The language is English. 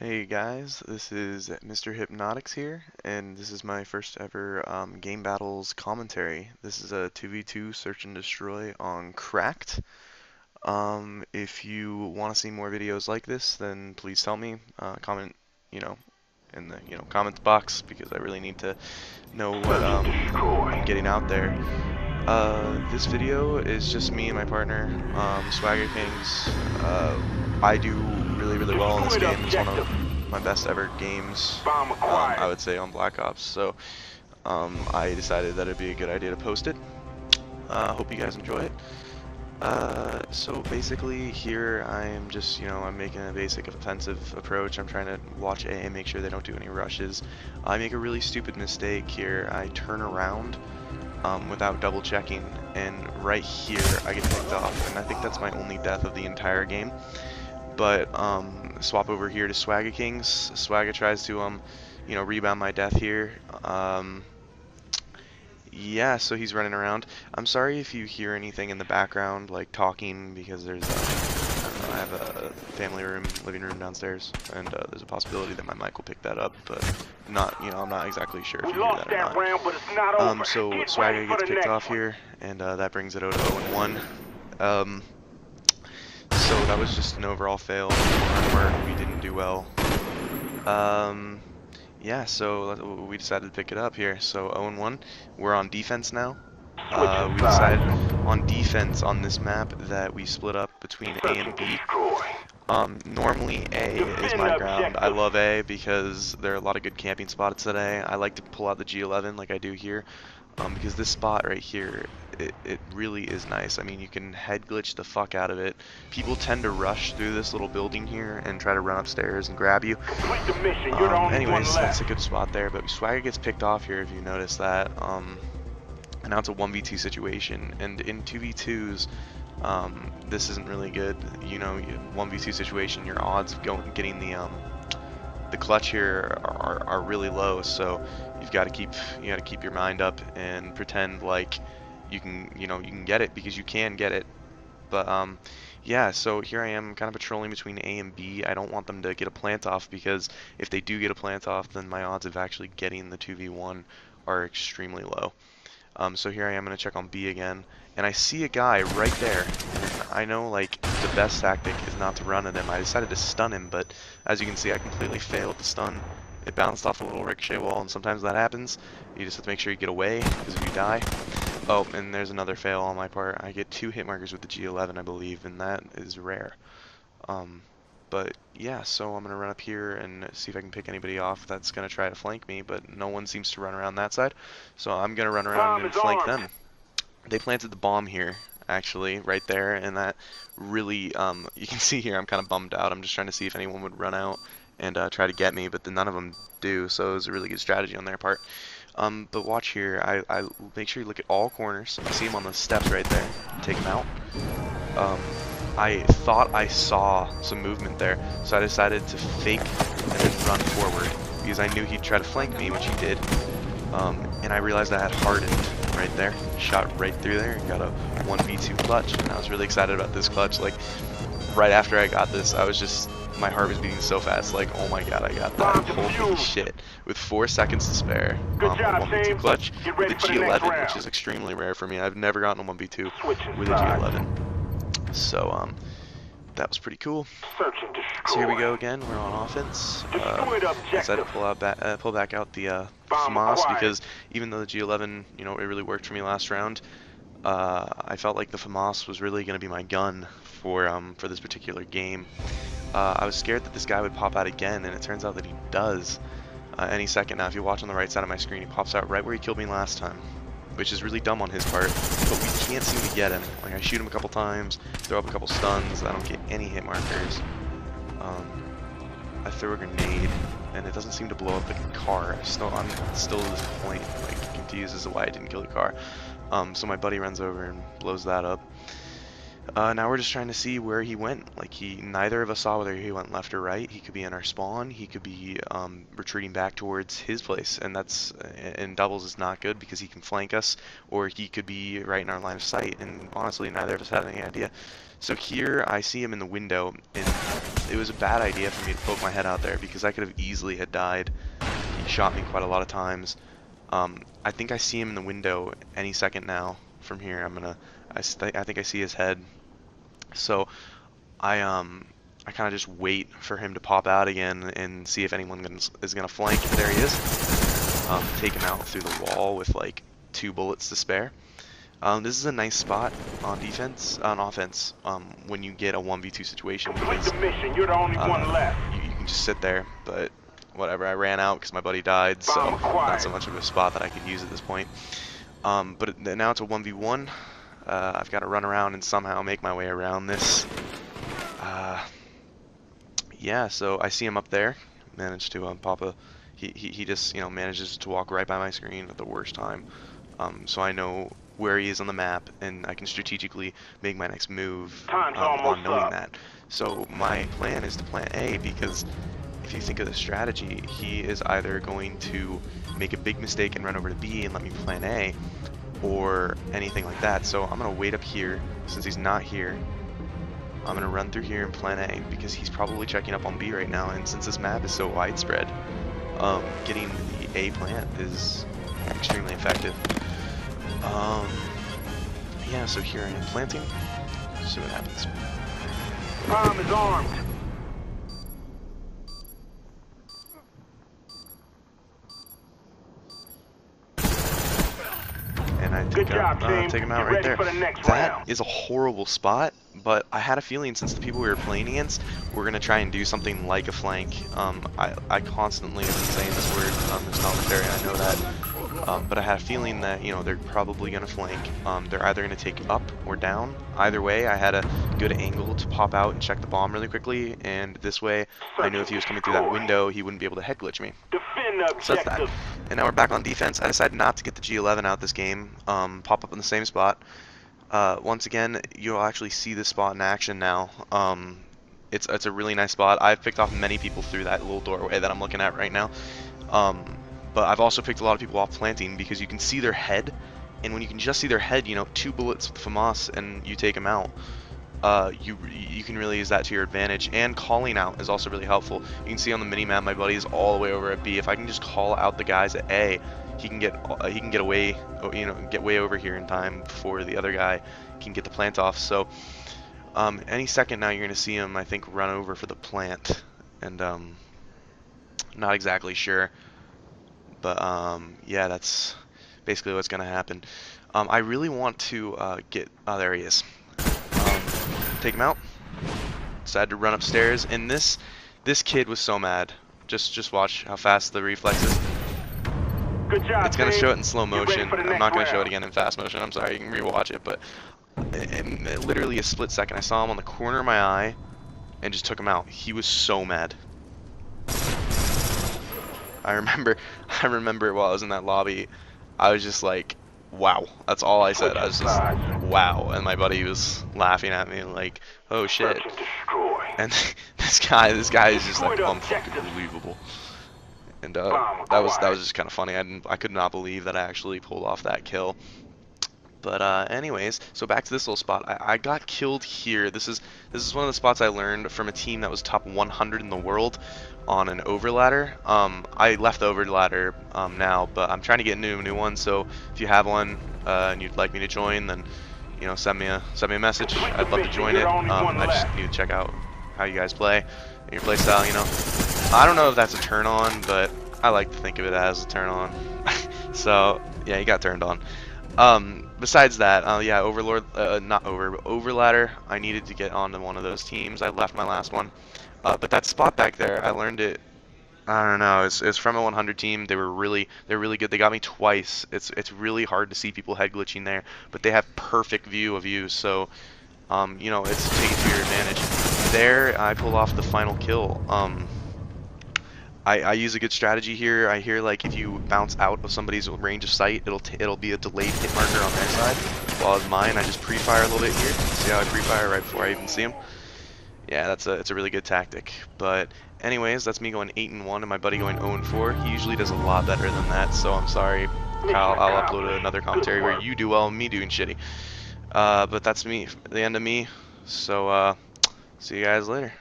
Hey guys, this is Mr. Hypnotics here, and this is my first ever Game Battles commentary. This is a 2v2 search and destroy on Cracked. If you want to see more videos like this, then please tell me. Comment, in the comments box because I really need to know what I'm getting out there. This video is just me and my partner, Swagger Kings. I do really well in this game. It's one of my best ever games, I would say, on Black Ops. So I decided that it'd be a good idea to post it. Hope you guys enjoy it. So basically here I am just, I'm making a basic offensive approach. I'm trying to watch A and make sure they don't do any rushes. I make a really stupid mistake here. I turn around without double checking, and right here I get picked off, and I think that's my only death of the entire game. But swap over here to Swagga Kings. Swagga tries to rebound my death here. Yeah, so he's running around. I'm sorry if you hear anything in the background, like talking, because there's I have a family room, living room downstairs, and there's a possibility that my mic will pick that up, but not, I'm not exactly sure if you hear that or not. So Swagga gets picked off here, and that brings it out to 0-1. So that was just an overall fail. We didn't do well. Yeah, so we decided to pick it up here. So 0-1. We're on defense now. We decided on defense on this map that we split up between A and B. Normally A is my ground. I love A because there are a lot of good camping spots today. I like to pull out the G11 like I do here, because this spot right here, it really is nice. I mean, you can head glitch the fuck out of it. People tend to rush through this little building here and try to run upstairs and grab you. Anyways, that's a good spot there, but Swagger gets picked off here if you notice that. And now it's a 1v2 situation, and in 2v2s, this isn't really good. 1v2 situation, your odds of getting the clutch here are really low. So you got to keep your mind up and pretend like you can get it, because you can get it. But yeah, so here I am kind of patrolling between A and B. I don't want them to get a plant off, because if they do get a plant off, then my odds of actually getting the 2v1 are extremely low. So here I am going to check on B again, and I see a guy right there. And I know, like, the best tactic is not to run at him. I decided to stun him, but as you can see, I completely failed to stun. It bounced off a little ricochet wall, and sometimes that happens. You just have to make sure you get away, because if you die... Oh, and there's another fail on my part. I get 2 hit markers with the G11, I believe, and that is rare. But yeah, so I'm going to run up here and see if I can pick anybody off that's going to try to flank me, but no one seems to run around that side. So I'm going to run around and flank them. They planted the bomb here, actually, right there, and that really, you can see here I'm kind of bummed out. I'm just trying to see if anyone would run out and try to get me, but none of them do, so it was a really good strategy on their part. But watch here, I make sure you look at all corners. I see him on the steps right there. Take him out. I thought I saw some movement there, so I decided to fake and then run forward, because I knew he'd try to flank me, which he did. And I realized I had hardened right there. Shot right through there and got a 1v2 clutch, and I was really excited about this clutch. Like, right after I got this, I was just... my heart was beating so fast, like, oh my god, I got that. Holy shit. With 4 seconds to spare, a 1v2 clutch with the G11, which is extremely rare for me. I've never gotten a 1v2 with a G11. So, that was pretty cool. So here we go again, we're on offense. I decided to pull back out the FAMAS, because even though the G11, it really worked for me last round, I felt like the FAMAS was really going to be my gun for this particular game. I was scared that this guy would pop out again, and it turns out that he does any second now. If you watch on the right side of my screen, he pops out right where he killed me last time, which is really dumb on his part, but we can't seem to get him. Like, I shoot him a couple times, throw up a couple stuns, I don't get any hit markers. I throw a grenade, and it doesn't seem to blow up the car. I'm still to this point, like, confused as to why I didn't kill the car. So my buddy runs over and blows that up. Now we're just trying to see where he went. Like, neither of us saw whether he went left or right. He could be in our spawn. He could be retreating back towards his place, and that's in doubles is not good because he can flank us, or he could be right in our line of sight. And honestly, neither of us had any idea. So here I see him in the window, and it was a bad idea for me to poke my head out there because I could have easily had died. He shot me quite a lot of times. I think I see him in the window any second now. From here, I think I see his head. So I kind of just wait for him to pop out again and see if anyone is gonna flank. There he is. Take him out through the wall with like 2 bullets to spare. This is a nice spot on offense, when you get a 1v2 situation because you can just sit there. But whatever, I ran out because my buddy died, so not so much of a spot that I could use at this point. But now it's a 1v1. I've got to run around and somehow make my way around this. Yeah, so I see him up there. Managed to pop a. He just manages to walk right by my screen at the worst time. So I know where he is on the map, and I can strategically make my next move on knowing that. So my plan is to plan A, because if you think of the strategy, he is either going to make a big mistake and run over to B and let me plan A, or anything like that. So I'm gonna wait up here since he's not here. I'm gonna run through here and plan A because he's probably checking up on B right now, and since this map is so widespread, getting the A plant is extremely effective. Yeah, so here I am planting. See what happens. Bomb is armed. And I think I'll take him out right there. That is a horrible spot, but I had a feeling since the people we were playing against were going to try and do something like a flank. I constantly have been saying this word on this commentary, I know that. But I had a feeling that, they're probably going to flank. They're either going to take up or down. Either way, I had a good angle to pop out and check the bomb really quickly, and this way, I knew if he was coming through that window, he wouldn't be able to head glitch me. So that's that. And now we're back on defense. I decided not to get the G11 out this game. Pop up in the same spot. Once again, you'll actually see this spot in action now. It's a really nice spot. I've picked off many people through that little doorway that I'm looking at right now. But I've also picked a lot of people off planting because you can see their head, and when you can just see their head, 2 bullets with FAMAS and you take them out. You can really use that to your advantage, and calling out is also really helpful. You can see on the mini-map my buddy is all the way over at B. If I can just call out the guys at A, he can get away, get way over here in time before the other guy can get the plant off. So any second now you're gonna see him, I think, run over for the plant, and not exactly sure. But yeah, that's basically what's gonna happen. I really want to get. Oh, there he is. Take him out. Decided to run upstairs, and this kid was so mad. Just watch how fast the reflex is. Good job, it's gonna team. show it in slow motion. I'm not gonna round. show it again in fast motion. I'm sorry, you can rewatch it, but in literally a split second, I saw him on the corner of my eye and just took him out. He was so mad. I remember while I was in that lobby, I was just like, wow. That's all I said. I was just, wow. And my buddy was laughing at me like, oh shit. And this guy is just like unbelievable. And that was just kind of funny. I could not believe that I actually pulled off that kill. But anyways, so back to this little spot. I got killed here. This is one of the spots I learned from a team that was top 100 in the world on an overladder. I left the overladder now, but I'm trying to get into a new one. So if you have one and you'd like me to join, then send me a message. I'd love to join it. I just need to check out how you guys play and your play style. I don't know if that's a turn on, but I like to think of it as a turn on. So yeah, you got turned on. Besides that, yeah, overladder, I needed to get onto one of those teams. I left my last one. But that spot back there, I learned it, I don't know, it's from a 100 team. They're really good. They got me twice. It's really hard to see people head glitching there, but they have perfect view of you, so, it's taken to your advantage. There, I pulled off the final kill. I use a good strategy here. I hear like if you bounce out of somebody's range of sight, it'll be a delayed hit marker on their side. While as mine, I just pre-fire a little bit here. See how I pre-fire right before I even see him? Yeah, it's a really good tactic. But anyways, that's me going 8-1 and my buddy going 0-4. He usually does a lot better than that, so I'm sorry, Kyle. I'll upload another commentary where you do well and me doing shitty. But that's me, the end of me. So see you guys later.